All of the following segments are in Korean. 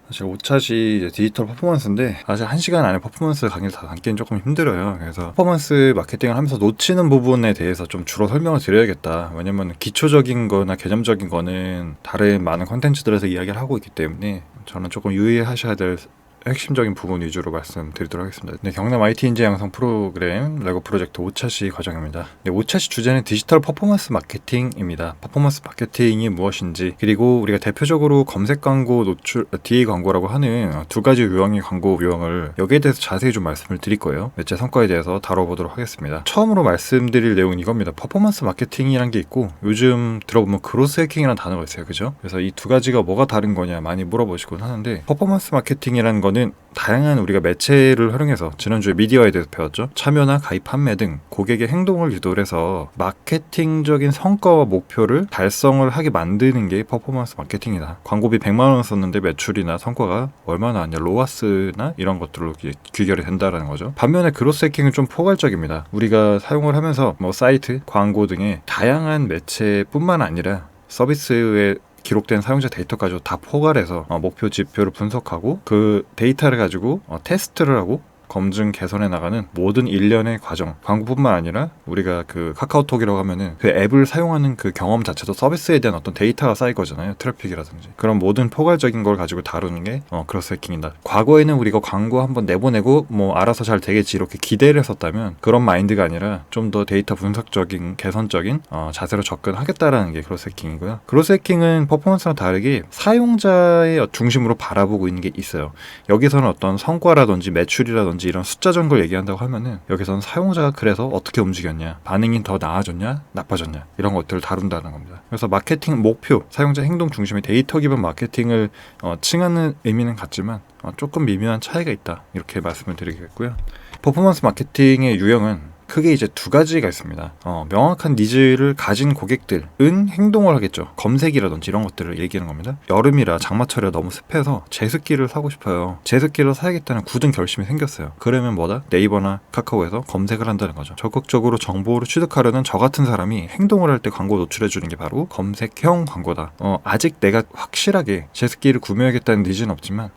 사실 5찻이 디지털 퍼포먼스인데 사실 1시간 안에 퍼포먼스 강의를 다 담기는 조금 힘들어요. 그래서 퍼포먼스 마케팅을 하면서 놓치는 부분에 대해서 좀 주로 설명을 드려야겠다. 왜냐면 기초적인 거나 개념적인 거는 다른 많은 콘텐츠들에서 이야기를 하고 있기 때문에 저는 조금 유의하셔야 될 핵심적인 부분 위주로 말씀드리도록 하겠습니다. 네, 경남 IT 인재 양성 프로그램 레고 프로젝트 5찻이 과정입니다. 네, 5찻이 주제는 디지털 퍼포먼스 마케팅입니다. 퍼포먼스 마케팅이 무엇인지, 그리고 우리가 대표적으로 검색 광고 노출 DA 광고라고 하는 두 가지 유형의 광고 유형을 여기에 대해서 자세히 좀 말씀을 드릴 거예요. 매체 성과에 대해서 다뤄보도록 하겠습니다. 처음으로 말씀드릴 내용은 이겁니다. 퍼포먼스 마케팅이란 게 있고, 요즘 들어보면 그로스 해킹이라는 단어가 있어요. 그죠? 그래서 이 두 가지가 뭐가 다른 거냐 많이 물어보시곤 하는데, 퍼포먼스 마케팅이라는 건 는 다양한 우리가 매체를 활용해서 지난주에 미디어에 대해서 배웠죠. 참여나 가입 판매 등 고객의 행동을 유도를 해서 마케팅적인 성과와 목표를 달성을 하게 만드는 게 퍼포먼스 마케팅이다. 광고비 100만 원 썼는데 매출이나 성과가 얼마나 나왔냐, 로아스나 이런 것들로 귀결이 된다라는 거죠. 반면에 그로스 해킹은 좀 포괄적입니다. 우리가 사용을 하면서 뭐 사이트, 광고 등의 다양한 매체뿐만 아니라 서비스의 기록된 사용자 데이터까지 다 포괄해서 목표 지표를 분석하고 그 데이터를 가지고 테스트를 하고 검증 개선해 나가는 모든 일련의 과정, 광고뿐만 아니라 우리가 그 카카오톡이라고 하면은 그 앱을 사용하는 그 경험 자체도 서비스에 대한 어떤 데이터가 쌓일 거잖아요. 트래픽이라든지 그런 모든 포괄적인 걸 가지고 다루는 게 그로스 해킹이다. 과거에는 우리가 광고 한번 내보내고 뭐 알아서 잘 되겠지 이렇게 기대를 했었다면, 그런 마인드가 아니라 좀 더 데이터 분석적인 개선적인 자세로 접근하겠다라는 게 그로스 해킹이고요. 그로스 해킹은 퍼포먼스와 다르게 사용자의 중심으로 바라보고 있는 게 있어요. 여기서는 어떤 성과라든지 매출이라든지 이런 숫자적인 걸 얘기한다고 하면은, 여기서는 사용자가 그래서 어떻게 움직였냐, 반응이 더 나아졌냐 나빠졌냐 이런 것들을 다룬다는 겁니다. 그래서 마케팅 목표, 사용자 행동 중심의 데이터 기반 마케팅을 칭하는 의미는 같지만 조금 미묘한 차이가 있다, 이렇게 말씀을 드리겠고요. 퍼포먼스 마케팅의 유형은 크게 이제 두 가지가 있습니다. 명확한 니즈를 가진 고객들은 행동을 하겠죠. 검색이라든지 이런 것들을 얘기하는 겁니다. 여름이라 장마철이라 너무 습해서 제습기를 사고 싶어요. 제습기를 사야겠다는 굳은 결심이 생겼어요. 그러면 뭐다? 네이버나 카카오에서 검색을 한다는 거죠. 적극적으로 정보를 취득하려는 저 같은 사람이 행동을 할 때 광고 노출해주는 게 바로 검색형 광고다. 아직 내가 확실하게 제습기를 구매하겠다는 니즈는 없지만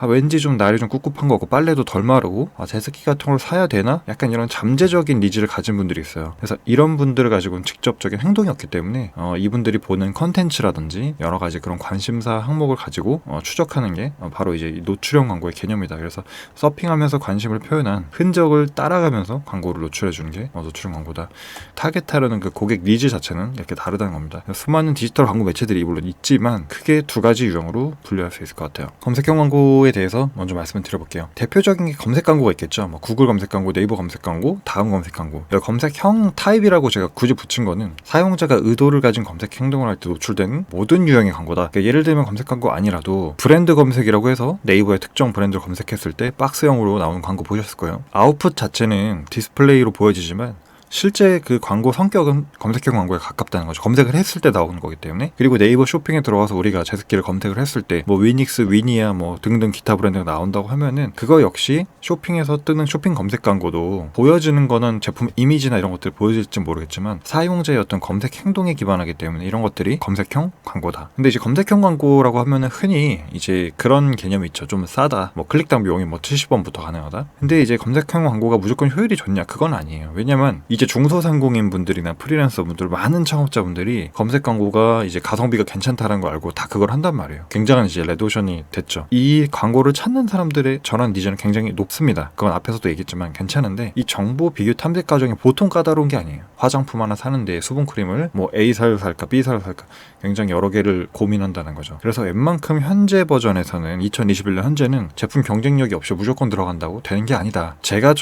왠지 좀 날이 좀 꿉꿉한 거고 빨래도 덜 마르고 제습기 같은 걸 사야 되나? 약간 이런 잠재적인 니즈를 가진 분들이 있어요. 그래서 이런 분들을 가지고는 직접적인 행동이 없기 때문에 이분들이 보는 컨텐츠라든지 여러 가지 그런 관심사 항목을 가지고 추적하는 게 바로 이제 노출형 광고의 개념이다. 그래서 서핑하면서 관심을 표현한 흔적을 따라가면서 광고를 노출해 주는 게 노출형 광고다. 타겟하려는 그 고객 니즈 자체는 이렇게 다르다는 겁니다. 수많은 디지털 광고 매체들이 물론 있지만 크게 두 가지 유형으로 분류할 수 있을 것 같아요. 검색형 광고에 대해서 먼저 말씀을 드려볼게요. 대표적인 게 검색 광고가 있겠죠. 구글 검색 광고, 네이버 검색 광고, 다음 검색 광고. 검색형 타입이라고 제가 굳이 붙인 거는 사용자가 의도를 가진 검색 행동을 할 때 노출되는 모든 유형의 광고다. 그러니까 예를 들면 검색 광고 아니라도 브랜드 검색이라고 해서 네이버에 특정 브랜드를 검색했을 때 박스형으로 나오는 광고 보셨을 거예요. 아웃풋 자체는 디스플레이로 보여지지만 실제 그 광고 성격은 검색형 광고에 가깝다는 거죠. 검색을 했을 때 나오는 거기 때문에. 그리고 네이버 쇼핑에 들어가서 우리가 제습기를 검색을 했을 때 위닉스, 위니아 등등 기타 브랜드가 나온다고 하면은 그거 역시 쇼핑에서 뜨는 쇼핑 검색 광고도 보여지는 거는 제품 이미지나 이런 것들을 보여질지 모르겠지만 사용자의 어떤 검색 행동에 기반하기 때문에 이런 것들이 검색형 광고다. 근데 이제 검색형 광고라고 하면은 흔히 이제 그런 개념이 있죠. 좀 싸다. 클릭당 비용이 70원부터 가능하다. 근데 이제 검색형 광고가 무조건 효율이 좋냐? 그건 아니에요. 왜냐면 이제 중소상공인 분들이나 프리랜서 분들, 많은 창업자분들이 검색 광고가 이제 가성비가 괜찮다는 걸 알고 다 그걸 한단 말이에요. 굉장한 이제 레드오션이 됐죠. 이 광고를 찾는 사람들의 전환 니즈는 굉장히 높습니다. 그건 앞에서도 얘기했지만 괜찮은데, 이 정보 비교 탐색 과정이 보통 까다로운 게 아니에요. 화장품 하나 사는데 수분크림을 A사를 살까 B사를 살까 굉장히 여러 개를 고민한다는 거죠. 그래서 웬만큼 현재 버전에서는 2021년 현재는 제품 경쟁력이 없이 무조건 들어간다고 되는 게 아니다. 제가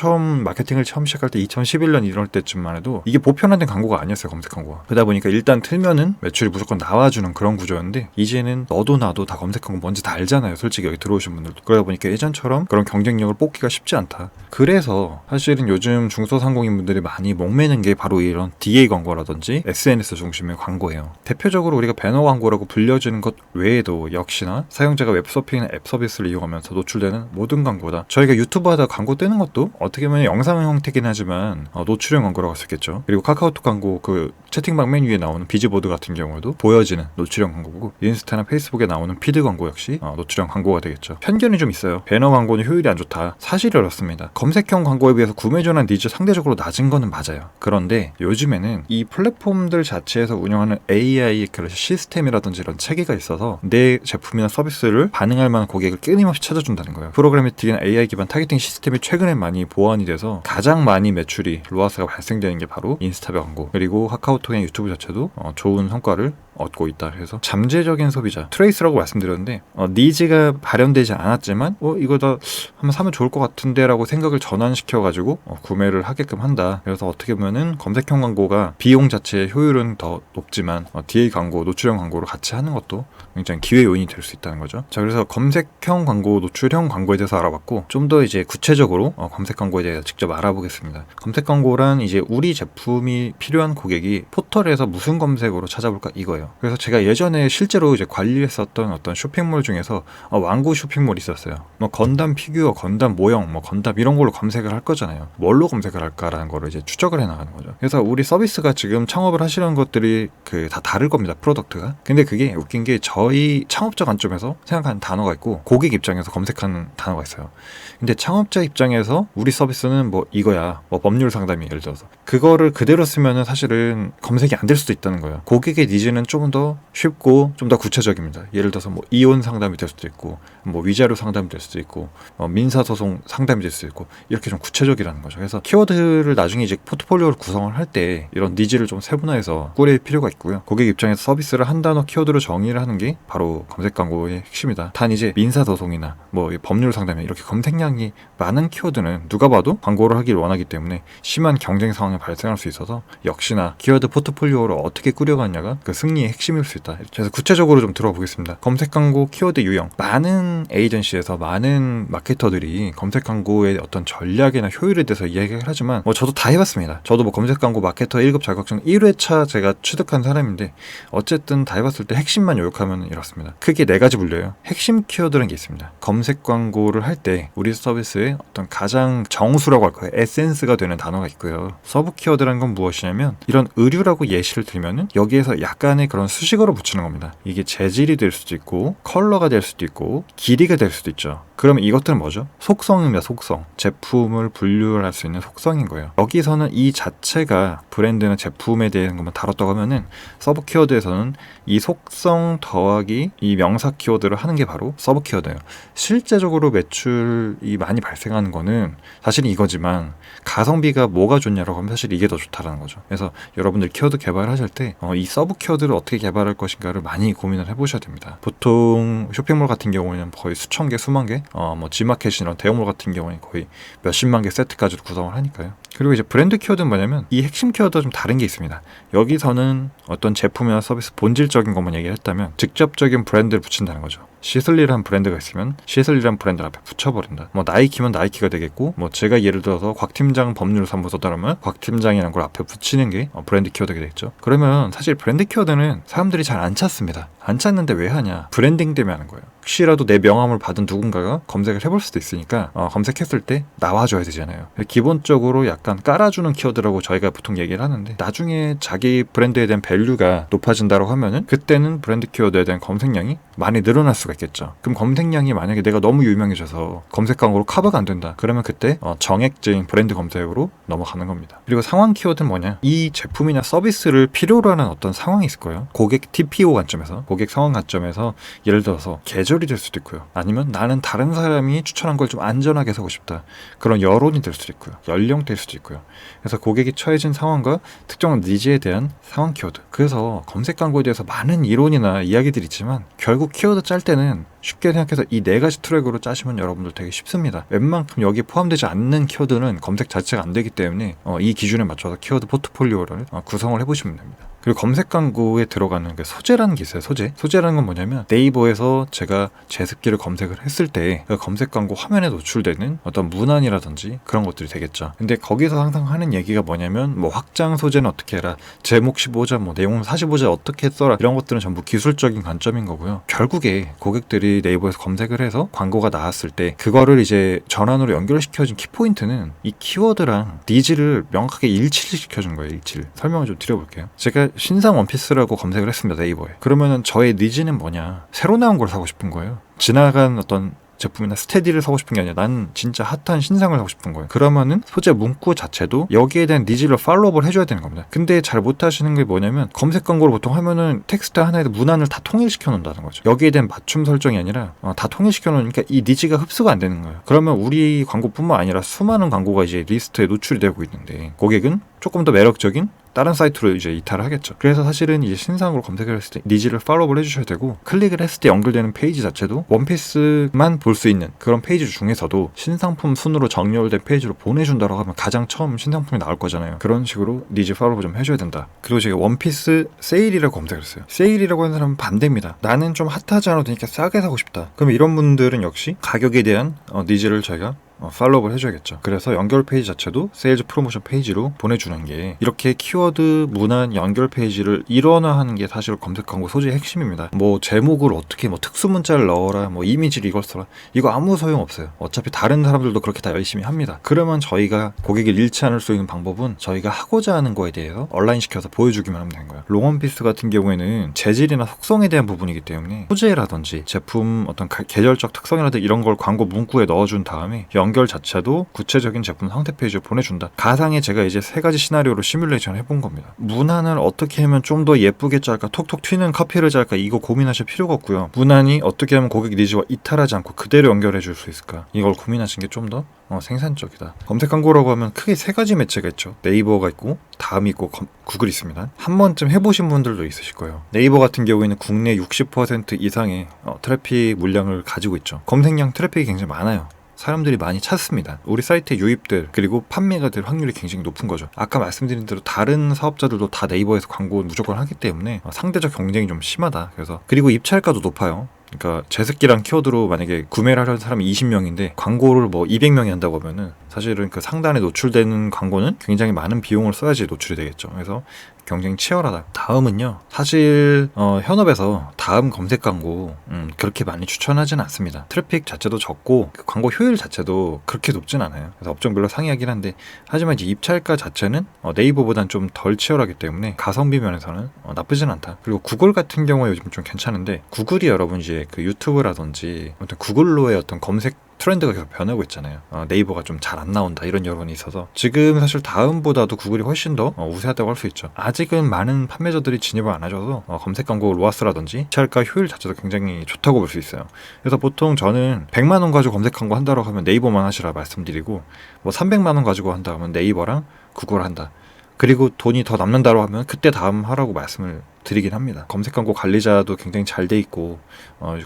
마케팅을 처음 시작할 때 2011년 이럴 때쯤만 해도 이게 보편화된 광고가 아니었어요. 검색 광고가. 그러다 보니까 일단 틀면은 매출이 무조건 나와주는 그런 구조였는데, 이제는 너도 나도 다 검색 광고 뭔지 다 알잖아요. 솔직히 여기 들어오신 분들도. 그러다 보니까 예전처럼 그런 경쟁력을 뽑기가 쉽지 않다. 그래서 사실은 요즘 중소상공인 분들이 많이 목매는 게 바로 이런 DA 광고라든지 SNS 중심의 광고예요. 대표적으로 우리가 배너 광고라고 불려지는 것 외에도 역시나 사용자가 웹서핑이나 앱 서비스를 이용하면서 노출되는 모든 광고다. 저희가 유튜브 하다 광고 뜨는 것도 어떻게 보면 영상 형태긴 하지만 노출형 광고라고 할 수 있겠죠. 그리고 카카오톡 광고 그 채팅방 맨 위에 나오는 비즈보드 같은 경우도 보여지는 노출형 광고고, 인스타나 페이스북에 나오는 피드 광고 역시 노출형 광고가 되겠죠. 편견이 좀 있어요. 배너 광고는 효율이 안 좋다. 사실이 그렇습니다. 검색형 광고에 비해서 구매 전환 니즈 상대적으로 낮은 거는 맞아요. 그런데 요즘에는 이 플랫폼들 자체에서 운영하는 AI 시스템이라든지 이런 체계가 있어서 내 제품이나 서비스를 반응할 만한 고객을 끊임없이 찾아준다는 거예요. 프로그래미틱이나 AI 기반 타겟팅 시스템이 최근에 많이 보완이 돼서 가장 많이 매출이 로아스가 발생되는 게 바로 인스타 광고, 그리고 카카오톡의 유튜브 자체도 좋은 성과를 얻고 있다. 그래서 잠재적인 소비자 트레이스라고 말씀드렸는데 니즈가 발현되지 않았지만 이거 다 한번 사면 좋을 것 같은데 라고 생각을 전환시켜가지고 구매를 하게끔 한다. 그래서 어떻게 보면은 검색형 광고가 비용 자체의 효율은 더 높지만 DA 광고, 노출형 광고를 같이 하는 것도 굉장히 기회 요인이 될 수 있다는 거죠. 자, 그래서 검색형 광고, 노출형 광고에 대해서 알아봤고, 좀 더 이제 구체적으로 검색 광고에 대해서 직접 알아보겠습니다. 검색 광고란 이제 우리 제품이 필요한 고객이 포털에서 무슨 검색으로 찾아볼까 이거예요. 그래서 제가 예전에 실제로 이제 관리했었던 어떤 쇼핑몰 중에서 완구 쇼핑몰이 있었어요. 뭐 건담 피규어, 건담 모형, 뭐 건담 이런 걸로 검색을 할 거잖아요. 뭘로 검색을 할까라는 거를 이제 추적을 해나가는 거죠. 그래서 우리 서비스가 지금 창업을 하시는 것들이 다 다를 겁니다. 프로덕트가. 근데 그게 웃긴 게 저희 창업자 관점에서 생각하는 단어가 있고 고객 입장에서 검색하는 단어가 있어요. 근데 창업자 입장에서 우리 서비스는 뭐 이거야, 뭐 법률 상담이 예를 들어서 그거를 그대로 쓰면은 사실은 검색이 안 될 수도 있다는 거예요. 고객의 니즈는 조금 더 쉽고 좀 더 구체적입니다. 예를 들어서 뭐 이혼 상담이 될 수도 있고, 뭐 위자료 상담이 될 수도 있고, 민사소송 상담이 될 수도 있고, 이렇게 좀 구체적이라는 거죠. 그래서 키워드를 나중에 이제 포트폴리오를 구성을 할 때 이런 니즈를 좀 세분화해서 꾸릴 필요가 있고요. 고객 입장에서 서비스를 한 단어 키워드로 정의를 하는 게 바로 검색 광고의 핵심이다. 단 이제 민사소송이나 뭐 법률 상담이나 이렇게 검색량이 많은 키워드는 누가 봐도 광고를 하길 원하기 때문에 심한 경쟁 상황이 발생할 수 있어서 역시나 키워드 포트폴리오를 어떻게 꾸려가냐가 그 승리의 핵심일 수 있다. 그래서 구체적으로 좀 들어가 보겠습니다. 검색 광고 키워드 유형. 많은 에이전시에서 많은 마케터들이 검색 광고의 어떤 전략이나 효율에 대해서 이야기를 하지만 저도 다 해봤습니다. 저도 뭐 검색 광고 마케터 1급 자격증 1회차 제가 취득한 사람인데 어쨌든 다 해봤을 때 핵심만 요약하면 이렇습니다. 크게 4가지 분류예요. 핵심 키워드라는 게 있습니다. 검색 광고를 할 때 우리 서비스의 어떤 가장 정수라고 할 거예요. 에센스가 되는 단어가 있고요. 서브 키워드라는 건 무엇이냐면 이런 의류라고 예시를 들면은 여기에서 약간의 그런 수식어를 붙이는 겁니다. 이게 재질이 될 수도 있고 컬러가 될 수도 있고 길이가 될 수도 있죠. 그러면 이것들은 뭐죠? 속성입니다. 속성. 제품을 분류할 수 있는 속성인 거예요. 여기서는 이 자체가 브랜드나 제품에 대한 것만 다뤘다고 하면은 서브 키워드에서는 이 속성 더하기 이 명사 키워드를 하는 게 바로 서브 키워드예요. 실제적으로 매출이 많이 발생하는 거는 사실은 이거지만 가성비가 뭐가 좋냐라고 하면 사실 이게 더 좋다라는 거죠. 그래서 여러분들 키워드 개발하실 때 이 서브 키워드를 어떻게 개발할 것인가를 많이 고민을 해보셔야 됩니다. 보통 쇼핑몰 같은 경우에는 거의 수천 개, 수만 개, 뭐 G마켓이나 이런 대형몰 같은 경우에는 거의 몇십만 개 세트까지도 구성을 하니까요. 그리고 이제 브랜드 키워드는 뭐냐면 이 핵심 키워드와 좀 다른 게 있습니다. 여기서는 어떤 제품이나 서비스 본질적인 것만 얘기를 했다면 직접적인 브랜드를 붙인다는 거죠. 시슬리라는 브랜드가 있으면 시슬리라는 브랜드 앞에 붙여버린다. 뭐 나이키면 나이키가 되겠고, 뭐 제가 예를 들어서 곽 팀장 법률사무소다라면 곽 팀장이라는 걸 앞에 붙이는 게 브랜드 키워드가 되겠죠. 그러면 사실 브랜드 키워드는 사람들이 잘 안 찾습니다. 안 찾는데 왜 하냐? 브랜딩 때문에 하는 거예요. 혹시라도 내 명함을 받은 누군가가 검색을 해볼 수도 있으니까 검색했을 때 나와줘야 되잖아요. 기본적으로 약간 깔아주는 키워드라고 저희가 보통 얘기를 하는데, 나중에 자기 브랜드에 대한 밸류가 높아진다고 하면은 그때는 브랜드 키워드에 대한 검색량이 많이 늘어날 수가 있겠죠. 그럼 검색량이 만약에 내가 너무 유명해져서 검색 광고로 커버가 안 된다. 그러면 그때 정액적인 브랜드 검색으로 넘어가는 겁니다. 그리고 상황 키워드는 뭐냐? 이 제품이나 서비스를 필요로 하는 어떤 상황이 있을 거예요. 고객 TPO 관점에서, 고객 상황 관점에서 예를 들어서 계절이 될 수도 있고요. 아니면 나는 다른 사람이 추천한 걸 좀 안전하게 사고 싶다. 그런 여론이 될 수도 있고요. 연령대일 수도 있고요. 그래서 고객이 처해진 상황과 특정한 니즈에 대한 상황 키워드. 그래서 검색 광고에 대해서 많은 이론이나 이야기들이 있지만 결국 키워드 짤 때는 쉽게 생각해서 이 4가지 트랙으로 짜시면 여러분들 되게 쉽습니다. 웬만큼 여기에 포함되지 않는 키워드는 검색 자체가 안 되기 때문에 이 기준에 맞춰서 키워드 포트폴리오를 구성을 해보시면 됩니다. 그리고 검색 광고에 들어가는 그 소재라는 게 있어요. 소재라는 건 뭐냐면 네이버에서 제가 제습기를 검색을 했을 때 그 검색 광고 화면에 노출되는 어떤 문안이라든지 그런 것들이 되겠죠. 근데 거기서 항상 하는 얘기가 뭐냐면 뭐 확장 소재는 어떻게 해라, 제목 15자, 뭐 내용 45자 어떻게 써라, 이런 것들은 전부 기술적인 관점인 거고요. 결국에 고객들이 키워드라든지 네이버에서 검색을 해서 광고가 나왔을 때 그거를 이제 전환으로 연결시켜진 키포인트는 이 키워드랑 니즈를 명확하게 일치를 시켜준 거예요. 일치를. 설명을 좀 드려볼게요. 제가 신상 원피스라고 검색을 했습니다. 네이버에. 그러면은 저의 니즈는 뭐냐? 새로 나온 걸 사고 싶은 거예요. 지나간 어떤 제품이나 스테디를 사고 싶은 게 아니라 난 진짜 핫한 신상을 사고 싶은 거예요. 그러면은 소재 문구 자체도 여기에 대한 니즈를 팔로우업을 해줘야 되는 겁니다. 근데 잘 못하시는 게 뭐냐면 검색 광고를 보통 하면은 텍스트 하나에 문안을 다 통일시켜 놓는다는 거죠. 여기에 대한 맞춤 설정이 아니라 다 통일시켜 놓으니까 이 니즈가 흡수가 안 되는 거예요. 그러면 우리 광고뿐만 아니라 수많은 광고가 이제 리스트에 노출이 되고 있는데 고객은 조금 더 매력적인 다른 사이트로 이제 이탈을 하겠죠. 그래서 사실은 이제 신상으로 검색을 했을 때 니즈를 팔로우를 해주셔야 되고 클릭을 했을 때 연결되는 페이지 자체도 원피스만 볼 수 있는 그런 페이지 중에서도 신상품 순으로 정렬된 페이지로 보내준다고 하면 가장 처음 신상품이 나올 거잖아요. 그런 식으로 니즈 팔로우 좀 해줘야 된다. 그리고 제가 원피스 세일이라고 검색을 했어요. 세일이라고 하는 사람은 반대입니다. 나는 좀 핫하지 않아도 되니까 싸게 사고 싶다. 그럼 이런 분들은 역시 가격에 대한 니즈를 저희가 팔로우를 해줘야겠죠. 그래서 연결 페이지 자체도 세일즈 프로모션 페이지로 보내주는 게 이렇게 키워드 문안 연결 페이지를 일원화하는 게 사실 검색 광고 소재의 핵심입니다. 뭐 제목을 어떻게 뭐 특수 문자를 넣어라, 뭐 이미지를 이걸 써라, 이거 아무 소용 없어요. 어차피 다른 사람들도 그렇게 다 열심히 합니다. 그러면 저희가 고객을 잃지 않을 수 있는 방법은 저희가 하고자 하는 거에 대해서 온라인 시켜서 보여주기만 하면 되는 거예요. 롱원피스 같은 경우에는 재질이나 속성에 대한 부분이기 때문에 소재라든지 제품 어떤 계절적 특성이라든지 이런 걸 광고 문구에 넣어준 다음에 연결 자체도 구체적인 제품 상태 페이지를 보내준다. 가상에 제가 이제 3가지 시나리오로 시뮬레이션 해본 겁니다. 문안을 어떻게 하면 좀 더 예쁘게 짤까, 톡톡 튀는 커피를 짤까, 이거 고민하실 필요가 없고요. 문안이 어떻게 하면 고객 니즈와 이탈하지 않고 그대로 연결해 줄 수 있을까, 이걸 고민하신 게 좀 더 생산적이다. 검색 광고라고 하면 크게 3가지 매체가 있죠. 네이버가 있고 다음이 있고 구글이 있습니다. 한 번쯤 해보신 분들도 있으실 거예요. 네이버 같은 경우에는 국내 60% 이상의 트래픽 물량을 가지고 있죠. 검색량 트래픽이 굉장히 많아요. 사람들이 많이 찾습니다. 우리 사이트의 유입들 그리고 판매가 될 확률이 굉장히 높은 거죠. 아까 말씀드린 대로 다른 사업자들도 다 네이버에서 광고 무조건 하기 때문에 상대적 경쟁이 좀 심하다. 그래서 그리고 입찰가도 높아요. 그러니까 제습기란 키워드로 만약에 구매를 하려는 사람이 20명인데 광고를 뭐 200명이 한다고 하면은 사실은 그 상단에 노출되는 광고는 굉장히 많은 비용을 써야지 노출이 되겠죠. 그래서 경쟁이 치열하다. 다음은요. 사실 현업에서 다음 검색 광고 그렇게 많이 추천하지는 않습니다. 트래픽 자체도 적고 그 광고 효율 자체도 그렇게 높진 않아요. 그래서 업종별로 상이하긴 한데 하지만 이제 입찰가 자체는 네이버보단 좀 덜 치열하기 때문에 가성비 면에서는 나쁘진 않다. 그리고 구글 같은 경우에 요즘 좀 괜찮은데 구글이 여러분 이제 그 유튜브라든지 아무튼 구글로의 어떤 검색 트렌드가 계속 변하고 있잖아요. 네이버가 좀 잘 안 나온다 이런 여론이 있어서 지금 사실 다음보다도 구글이 훨씬 더 우세하다고 할 수 있죠. 아직은 많은 판매자들이 진입을 안 하셔서 검색 광고 로아스라든지 입찰가 효율 자체도 굉장히 좋다고 볼 수 있어요. 그래서 보통 저는 100만 원 가지고 검색 광고 한다고 하면 네이버만 하시라 말씀드리고 뭐 300만 원 가지고 한다 하면 네이버랑 구글 한다. 그리고 돈이 더 남는다고 하면 그때 다음 하라고 말씀을 드리긴 합니다. 검색 광고 관리자도 굉장히 잘 돼 있고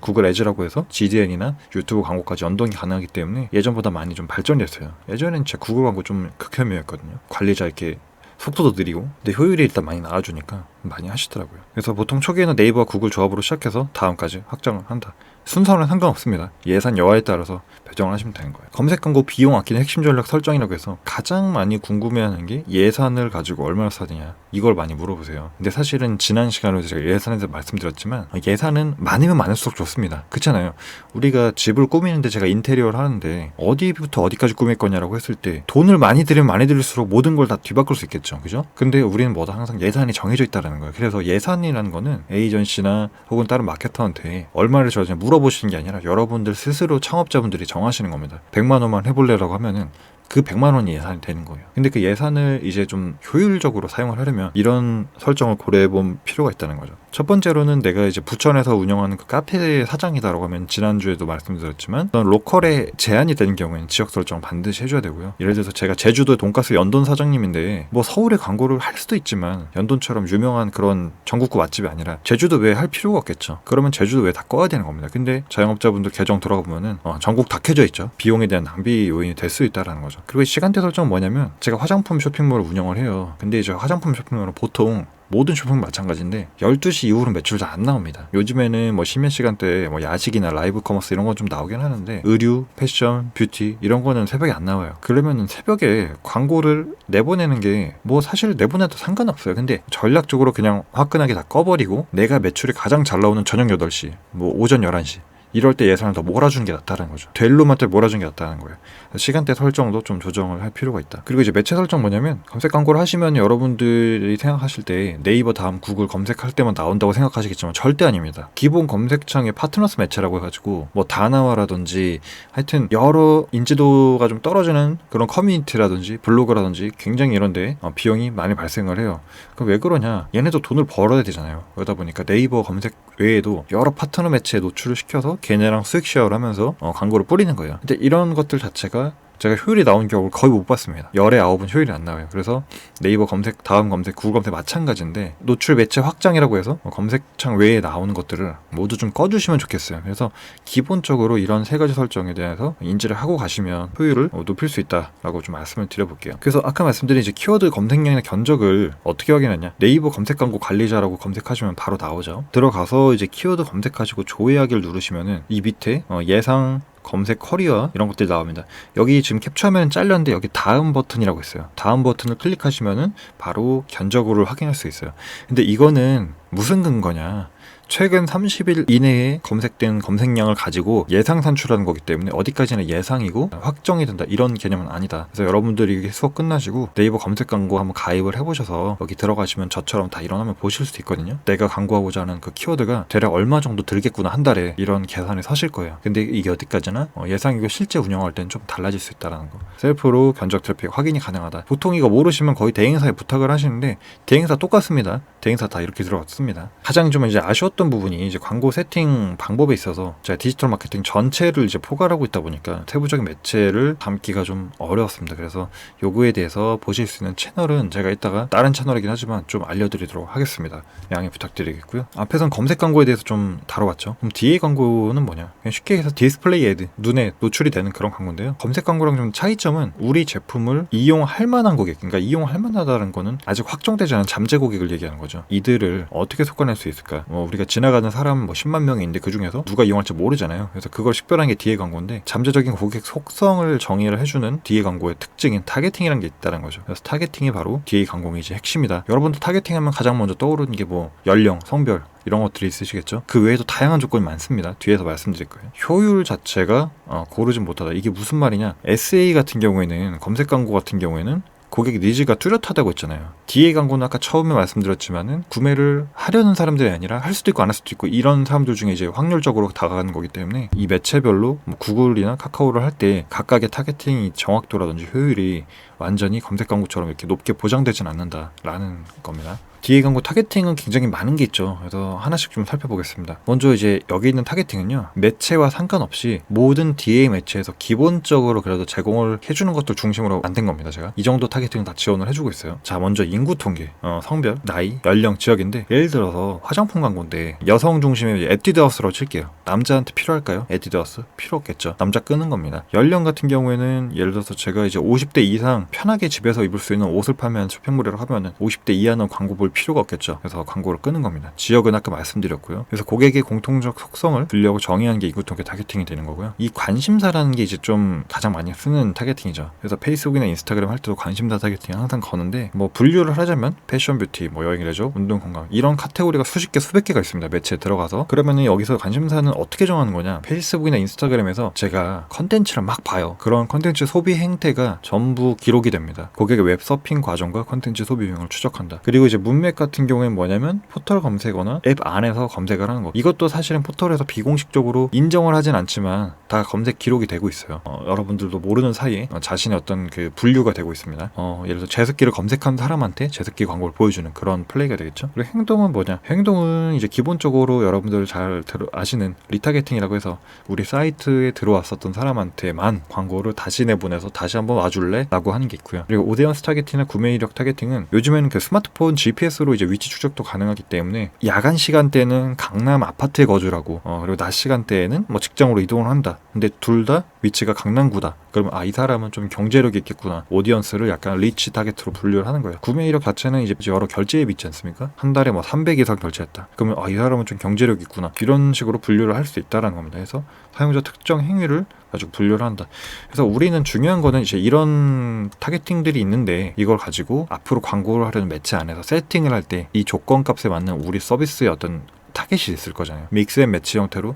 구글 애즈라고 해서 GDN이나 유튜브 광고까지 연동이 가능하기 때문에 예전보다 많이 좀 발전됐어요. 예전엔 진짜 구글 광고 좀 극혐이었거든요. 관리자 이렇게 속도도 느리고 근데 효율이 일단 많이 나와주니까 많이 하시더라고요. 그래서 보통 초기에는 네이버와 구글 조합으로 시작해서 다음까지 확장을 한다. 순서는 상관없습니다. 예산 여하에 따라서 배정을 하시면 되는 거예요. 검색 광고 비용 아끼는 핵심 전략 설정이라고 해서 가장 많이 궁금해하는 게 예산을 가지고 얼마나 써야 이걸 많이 물어보세요. 근데 사실은 지난 시간에도 제가 예산에 대해서 말씀드렸지만 예산은 많으면 많을수록 좋습니다. 그렇잖아요. 우리가 집을 꾸미는데 제가 인테리어를 하는데 어디부터 어디까지 꾸밀 거냐라고 했을 때 돈을 많이 들이면 많이 들일수록 모든 걸 다 뒤바꿀 수 있겠죠. 그죠? 근데 우리는 뭐다 항상 예산이 정해져 있다는 거예요. 그래서 예산이라는 거는 에이전시나 혹은 다른 마케터한테 얼마를 줘야 물어보시는 게 아니라 여러분들 스스로 창업자분들이 정하시는 겁니다. 100만 원만 해볼래라고 하면은 그 100만 원이 예산이 되는 거예요. 근데 그 예산을 이제 좀 효율적으로 사용을 하려면 이런 설정을 고려해 볼 필요가 있다는 거죠. 첫 번째로는 내가 이제 부천에서 운영하는 그 카페 사장이다라고 하면 지난주에도 말씀드렸지만 로컬에 제한이 되는 경우에는 지역 설정 반드시 해줘야 되고요. 예를 들어서 제가 제주도의 돈가스 연돈 사장님인데 뭐 서울에 광고를 할 수도 있지만 연돈처럼 유명한 그런 전국구 맛집이 아니라 제주도 외에 할 필요가 없겠죠. 그러면 제주도 외에 다 꺼야 되는 겁니다. 근데 자영업자분들 계정 들어가 보면은 전국 다 켜져 있죠. 비용에 대한 낭비 요인이 될 수 있다라는 거죠. 그리고 시간대 설정은 뭐냐면 제가 화장품 쇼핑몰을 운영을 해요. 근데 이제 화장품 쇼핑몰은 보통 모든 쇼핑몰 마찬가지인데 12시 이후로는 매출 잘 안 나옵니다. 요즘에는 뭐 심야 시간대에 뭐 야식이나 라이브 커머스 이런 건 좀 나오긴 하는데 의류, 패션, 뷰티 이런 거는 새벽에 안 나와요. 그러면은 새벽에 광고를 내보내는 게 뭐 사실 내보내도 상관없어요. 근데 전략적으로 그냥 화끈하게 다 꺼버리고 내가 매출이 가장 잘 나오는 저녁 8시, 뭐 오전 11시 이럴 때 예산을 더 몰아주는 게 낫다는 거죠. 될 때 몰아주는 게 낫다는 거예요. 시간대 설정도 좀 조정을 할 필요가 있다. 그리고 이제 매체 설정 뭐냐면, 검색 광고를 하시면 여러분들이 생각하실 때 네이버 다음 구글 검색할 때만 나온다고 생각하시겠지만 절대 아닙니다. 기본 검색창에 파트너스 매체라고 해가지고 뭐 다나와라든지 하여튼 여러 인지도가 좀 떨어지는 그런 커뮤니티라든지 블로그라든지 굉장히 이런데 비용이 많이 발생을 해요. 그럼 왜 그러냐? 얘네도 돈을 벌어야 되잖아요. 그러다 보니까 네이버 검색 외에도 여러 파트너 매체에 노출을 시켜서 걔네랑 수익 쉐어를 하면서 광고를 뿌리는 거예요. 근데 이런 것들 자체가 제가 효율이 나온 경우를 거의 못 봤습니다. 열에 9은 효율이 안 나와요. 그래서 네이버 검색, 다음 검색, 구글 검색 마찬가지인데 노출 매체 확장이라고 해서 검색창 외에 나오는 것들을 모두 좀 꺼주시면 좋겠어요. 그래서 기본적으로 이런 세 가지 설정에 대해서 인지를 하고 가시면 효율을 높일 수 있다라고 좀 말씀을 드려볼게요. 그래서 아까 말씀드린 이제 키워드 검색량이나 견적을 어떻게 확인하냐? 네이버 검색 광고 관리자라고 검색하시면 바로 나오죠. 들어가서 이제 키워드 검색하시고 조회하기를 누르시면은 이 밑에 예상 검색 커리어 이런 것들이 나옵니다. 여기 지금 캡처화면 잘렸는데 여기 다음 버튼이라고 있어요. 다음 버튼을 클릭하시면은 바로 견적으로를 확인할 수 있어요. 근데 이거는 무슨 근거냐? 최근 30일 이내에 검색된 검색량을 가지고 예상 산출하는 거기 때문에 어디까지나 예상이고 확정이 된다 이런 개념은 아니다. 그래서 여러분들이 수업 끝나시고 네이버 검색 광고 한번 가입을 해보셔서 여기 들어가시면 저처럼 다 일어나면 보실 수 있거든요. 내가 광고하고자 하는 그 키워드가 대략 얼마 정도 들겠구나 한 달에 이런 계산이 서실 거예요. 근데 이게 어디까지나 예상이고 실제 운영할 때는 좀 달라질 수 있다는 거. 셀프로 견적 트래픽 확인이 가능하다. 보통 이거 모르시면 거의 대행사에 부탁을 하시는데 대행사 똑같습니다. 대행사 다 이렇게 들어갔습니다. 가장 좀 이제 아쉬웠던 부분이 이제 광고 세팅 방법에 있어서 제가 디지털 마케팅 전체를 이제 포괄하고 있다 보니까 세부적인 매체를 담기가 좀 어려웠습니다. 그래서 요거에 대해서 보실 수 있는 채널은 제가 이따가 다른 채널이긴 하지만 좀 알려드리도록 하겠습니다. 양해 부탁드리겠고요. 앞에선 검색 광고에 대해서 좀 다뤄봤죠. 그럼 DA 광고는 뭐냐? 그냥 쉽게 해서 디스플레이 애드, 눈에 노출이 되는 그런 광고인데요. 검색 광고랑 좀 차이점은 우리 제품을 이용할 만한 고객, 그러니까 이용할 만하다는 거는 아직 확정되지 않은 잠재 고객을 얘기하는 거죠. 이들을 어떻게 속아낼 수 있을까? 우리가 지나가는 사람 뭐 10만 명이 있는데 그 중에서 누가 이용할지 모르잖아요. 그래서 그걸 식별하는 게 DA 광고인데 잠재적인 고객 속성을 정의를 해주는 DA 광고의 특징인 타겟팅이라는 게 있다는 거죠. 그래서 타겟팅이 바로 DA 광고의 이제 핵심이다. 여러분들 타겟팅하면 가장 먼저 떠오르는 게 뭐 연령, 성별 이런 것들이 있으시겠죠. 그 외에도 다양한 조건이 많습니다. 뒤에서 말씀드릴 거예요. 효율 자체가 고르진 못하다. 이게 무슨 말이냐? SA 같은 경우에는 검색 광고 같은 경우에는 고객 니즈가 뚜렷하다고 했잖아요. DA 광고는 아까 처음에 말씀드렸지만은 구매를 하려는 사람들이 아니라 할 수도 있고 안 할 수도 있고 이런 사람들 중에 이제 확률적으로 다가가는 거기 때문에 이 매체별로 뭐 구글이나 카카오를 할 때 각각의 타겟팅이 정확도라든지 효율이 완전히 검색 광고처럼 이렇게 높게 보장되진 않는다라는 겁니다. DA 광고 타겟팅은 굉장히 많은 게 있죠. 그래서 하나씩 좀 살펴보겠습니다. 먼저 이제 여기 있는 타겟팅은요, 매체와 상관없이 모든 DA 매체에서 기본적으로 그래도 제공을 해주는 것들 중심으로 만든 겁니다. 제가 이 정도 타겟팅은 다 지원을 해주고 있어요. 자, 먼저 인구 통계, 성별, 나이, 연령, 지역인데 예를 들어서 화장품 광고인데 여성 중심의 에뛰드하우스라고 칠게요. 남자한테 필요할까요? 에뛰드하우스? 필요 없겠죠. 남자 끄는 겁니다. 연령 같은 경우에는 예를 들어서 제가 이제 50대 이상 편하게 집에서 입을 수 있는 옷을 판매하는 쇼핑몰이라고 하면은 50대 이하는 광고 볼 필요가 없겠죠. 그래서 광고를 끄는 겁니다. 지역은 아까 말씀드렸고요. 그래서 고객의 공통적 속성을 분류하고 정의하는 게 인구 통계 타겟팅이 되는 거고요. 이 관심사라는 게 이제 좀 가장 많이 쓰는 타겟팅이죠. 그래서 페이스북이나 인스타그램 할 때도 관심사 타겟팅 항상 거는데 뭐 분류를 하자면 패션 뷰티, 뭐 여행 레저, 운동 건강 이런 카테고리가 수십 개 수백 개가 있습니다. 매체에 들어가서. 그러면은 여기서 관심사는 어떻게 정하는 거냐? 페이스북이나 인스타그램에서 제가 컨텐츠를 막 봐요. 그런 컨텐츠 소비 행태가 전부 기록이 됩니다. 고객의 웹 서핑 과정과 컨텐츠 소비 유형을 추적한다. 그리고 이제 문맥 같은 경우에는 뭐냐면 포털 검색어나 앱 안에서 검색을 하는 거. 이것도 사실은 포털에서 비공식적으로 인정을 하진 않지만 다 검색 기록이 되고 있어요. 여러분들도 모르는 사이에 자신의 어떤 그 분류가 되고 있습니다. 예를 들어 제습기를 검색한 사람한테 제습기 광고를 보여주는 그런 플레이가 되겠죠. 그리고 행동은 뭐냐? 행동은 이제 기본적으로 여러분들 잘 아시는 리타겟팅이라고 해서 우리 사이트에 들어왔었던 사람한테만 광고를 다시 내보내서 다시 한번 와줄래? 라고 하는 게 있고요. 그리고 오디언스 타겟팅이나 구매 이력 타겟팅은 요즘에는 그 스마트폰 GPS로 이제 위치 추적도 가능하기 때문에 야간 시간대는 강남 아파트에 거주라고 그리고 낮 시간대에는 뭐 직장으로 이동을 한다. 근데 둘 다 위치가 강남구다. 그러면 이 사람은 좀 경제력이 있겠구나. 오디언스를 약간 리치 타겟으로 분류를 하는 거예요. 구매 이력 자체는 이제 여러 결제 앱 있지 않습니까? 한 달에 뭐 300 이상 결제했다. 그러면 이 사람은 좀 경제력이 있구나. 이런 식으로 분류를 할 수 있다라는 겁니다. 그래서 사용자 특정 행위를 가지고 분류를 한다. 그래서 우리는 중요한 거는 이제 이런 타겟팅들이 있는데 이걸 가지고 앞으로 광고를 하려는 매체 안에서 세팅을 할 때 이 조건 값에 맞는 우리 서비스의 어떤 타겟이 있을 거잖아요. 믹스앤 매치 형태로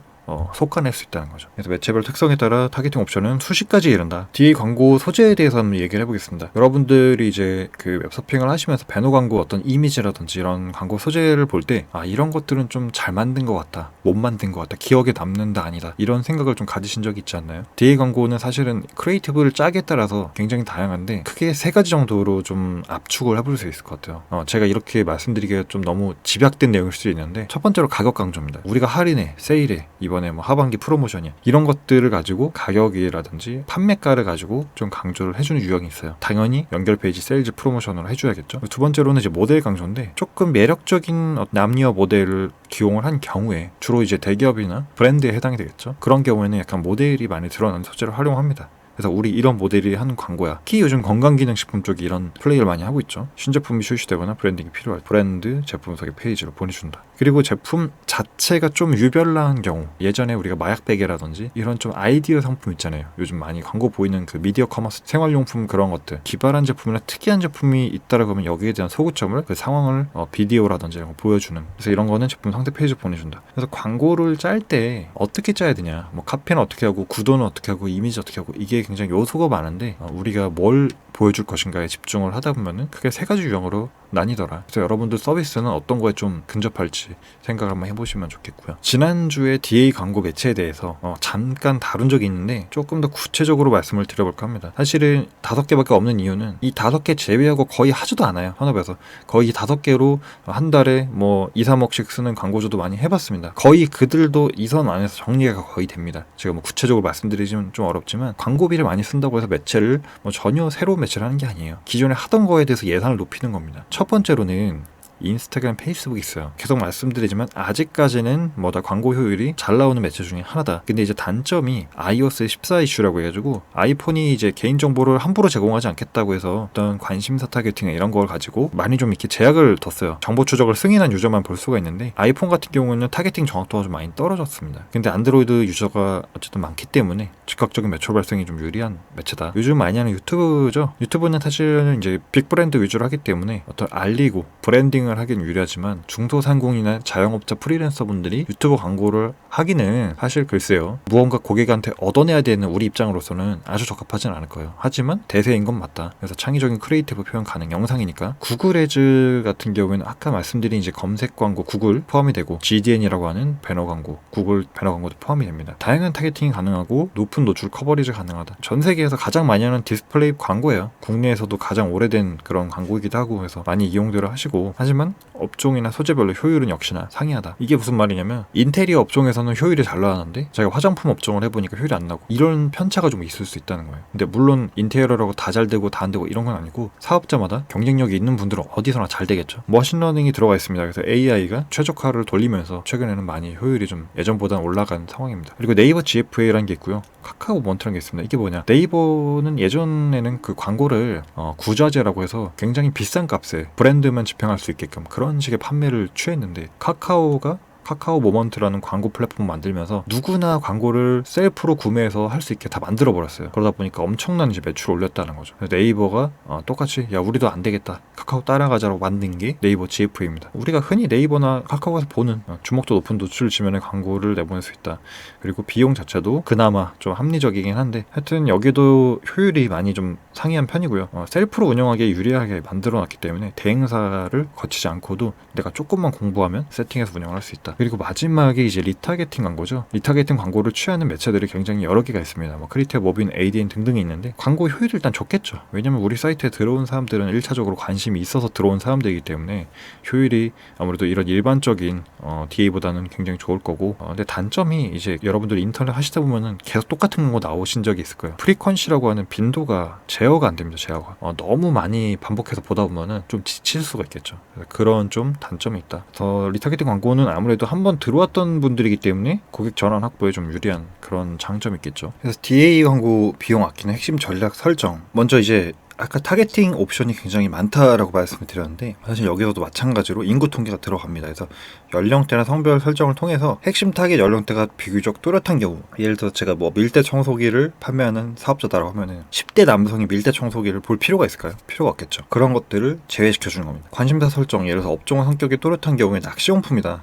속아낼 수 있다는 거죠. 그래서 매체별 특성에 따라 타겟팅 옵션은 수십 가지에 이른다. 뒤에 광고 소재에 대해서 한번 얘기를 해보겠습니다. 여러분들이 이제 그 웹서핑을 하시면서 배너 광고 어떤 이미지라든지 이런 광고 소재를 볼 때 이런 것들은 좀 잘 만든 것 같다, 못 만든 것 같다, 기억에 남는다, 아니다, 이런 생각을 좀 가지신 적이 있지 않나요? DA 광고는 사실은 크리에이티브를 짝에 따라서 굉장히 다양한데 크게 세 가지 정도로 좀 압축을 해볼 수 있을 것 같아요. 제가 이렇게 말씀드리기가 좀 너무 집약된 내용일 수도 있는데, 첫 번째로 가격 강조입니다. 우리가 할인해, 세일해, 이번에 뭐 하반기 프로모션이야, 이런 것들을 가지고 가격이라든지 판매가를 가지고 좀 강조를 해주는 유형이 있어요. 당연히 연결 페이지 세일즈 프로모션으로 해줘야겠죠. 두 번째로는 이제 모델 강조인데, 조금 매력적인 남녀 모델을 기용을 한 경우에 주로 이제 대기업이나 브랜드에 해당이 되겠죠. 그런 경우에는 약간 모델이 많이 드러나는 소재를 활용합니다. 그래서 우리 이런 모델이 하는 광고야. 특히 요즘 건강기능식품 쪽이 이런 플레이를 많이 하고 있죠. 신제품이 출시되거나 브랜딩이 필요할 브랜드 제품 소개 페이지로 보내준다. 그리고 제품 자체가 좀 유별난 경우, 예전에 우리가 마약베개라든지 이런 좀 아이디어 상품 있잖아요. 요즘 많이 광고 보이는 그 미디어 커머스 생활용품 그런 것들, 기발한 제품이나 특이한 제품이 있다라고 하면 여기에 대한 소구점을, 그 상황을 비디오라든지 이런 거 보여주는, 그래서 이런 거는 제품 상세 페이지 보내준다. 그래서 광고를 짤 때 어떻게 짜야 되냐, 뭐 카피는 어떻게 하고 구도는 어떻게 하고 이미지 어떻게 하고, 이게 굉장히 요소가 많은데 우리가 뭘 보여줄 것인가에 집중을 하다 보면은 크게 세 가지 유형으로 나뉘더라. 그래서 여러분들 서비스는 어떤 거에 좀 근접할지 생각을 한번 해보시면 좋겠고요. 지난주에 DA 광고 매체에 대해서 잠깐 다룬 적이 있는데 조금 더 구체적으로 말씀을 드려볼까 합니다. 사실은 5개밖에 없는 이유는 이 5개 제외하고 거의 하지도 않아요. 현업에서 거의 5개로 한 달에 뭐 2, 3억씩 쓰는 광고주도 많이 해봤습니다. 거의 그들도 이 선 안에서 정리가 거의 됩니다. 제가 뭐 구체적으로 말씀드리지는 좀 어렵지만, 광고비를 많이 쓴다고 해서 매체를 뭐 전혀 새로운 매체를 하는 게 아니에요. 기존에 하던 거에 대해서 예산을 높이는 겁니다. 첫 번째로는 인스타그램, 페이스북이 있어요. 계속 말씀드리지만 아직까지는 뭐다 광고 효율이 잘 나오는 매체 중에 하나다. 근데 이제 단점이 iOS 14 이슈라고 해가지고 아이폰이 이제 개인정보를 함부로 제공하지 않겠다고 해서 어떤 관심사 타겟팅 이런 걸 가지고 많이 좀 이렇게 제약을 뒀어요. 정보 추적을 승인한 유저만 볼 수가 있는데, 아이폰 같은 경우는 타겟팅 정확도가 좀 많이 떨어졌습니다. 근데 안드로이드 유저가 어쨌든 많기 때문에 즉각적인 매출 발생이 좀 유리한 매체다. 요즘 많이 하는 유튜브죠. 유튜브는 사실은 이제 빅브랜드 위주로 하기 때문에 어떤 알리고 브랜딩 하긴 유리하지만, 중소상공이나 자영업자 프리랜서분들이 유튜브 광고를 하기는 사실 글쎄요, 무언가 고객한테 얻어내야 되는 우리 입장으로서는 아주 적합하진 않을 거예요. 하지만 대세인 건 맞다. 그래서 창의적인 크리에이티브 표현 가능 영상이니까. 구글 애즈 같은 경우에는 아까 말씀드린 이제 검색 광고 구글 포함이 되고, GDN이라고 하는 배너 광고, 구글 배너 광고도 포함이 됩니다. 다양한 타겟팅이 가능하고 높은 노출 커버리지 가능하다. 전 세계에서 가장 많이 하는 디스플레이 광고예요. 국내에서도 가장 오래된 그런 광고이기도 하고 해서 많이 이용들을 하시고, 하지만 업종이나 소재별로 효율은 역시나 상이하다. 이게 무슨 말이냐면, 인테리어 업종에서는 효율이 잘 나왔는데 제가 화장품 업종을 해보니까 효율이 안 나고, 이런 편차가 좀 있을 수 있다는 거예요. 근데 물론 인테리어라고 다 잘 되고 다 안 되고 이런 건 아니고, 사업자마다 경쟁력이 있는 분들은 어디서나 잘 되겠죠. 머신러닝이 들어가 있습니다. 그래서 AI가 최적화를 돌리면서 최근에는 많이 효율이 좀 예전보다는 올라간 상황입니다. 그리고 네이버 GFA라는 게 있고요. 카카오 몬트라는 게 있습니다. 이게 뭐냐, 네이버는 예전에는 그 광고를 구좌제라고 해서 굉장히 비싼 값에 브랜드만 집행할 수 있게끔 그런 식의 판매를 취했는데, 카카오가 카카오 모먼트라는 광고 플랫폼 만들면서 누구나 광고를 셀프로 구매해서 할 수 있게 다 만들어 버렸어요. 그러다 보니까 엄청난 이제 매출을 올렸다는 거죠. 네이버가 똑같이 야 우리도 안 되겠다, 카카오 따라가자라고 만든 게 네이버 GFA입니다. 우리가 흔히 네이버나 카카오에서 보는 주목도 높은 노출 지면의 광고를 내보낼 수 있다. 그리고 비용 자체도 그나마 좀 합리적이긴 한데, 하여튼 여기도 효율이 많이 좀 상이한 편이고요. 셀프로 운영하기에 유리하게 만들어놨기 때문에 대행사를 거치지 않고도 내가 조금만 공부하면 세팅해서 운영을 할 수 있다. 그리고 마지막에 이제 리타겟팅 광고죠. 리타겟팅 광고를 취하는 매체들이 굉장히 여러 개가 있습니다. 뭐 크리테어, 모빈, ADN 등등이 있는데, 광고 효율이 일단 좋겠죠. 왜냐면 우리 사이트에 들어온 사람들은 1차적으로 관심이 있어서 들어온 사람들이기 때문에 효율이 아무래도 이런 일반적인 DA보다는 굉장히 좋을 거고, 근데 단점이 이제 여러분들이 인터넷 하시다 보면은 계속 똑같은 거 나오신 적이 있을 거예요. 프리퀀시라고 하는 빈도가 제어가 안 됩니다. 제어가 너무 많이 반복해서 보다 보면은 좀 지칠 수가 있겠죠. 그런 좀 단점이 있다. 더 리타겟팅 광고는 아무래도 한번 들어왔던 분들이기 때문에 고객 전환 확보에 좀 유리한 그런 장점이 있겠죠. 그래서 DA 광고 비용 아끼는 핵심 전략 설정. 먼저 이제 아까 타겟팅 옵션이 굉장히 많다라고 말씀을 드렸는데 사실 여기서도 마찬가지로 인구 통계가 들어갑니다. 그래서 연령대나 성별 설정을 통해서 핵심 타겟 연령대가 비교적 뚜렷한 경우, 예를 들어 제가 뭐 밀대 청소기를 판매하는 사업자다라고 하면은 10대 남성이 밀대 청소기를 볼 필요가 있을까요? 필요가 없겠죠. 그런 것들을 제외시켜 주는 겁니다. 관심사 설정, 예를 들어서 업종과 성격이 뚜렷한 경우에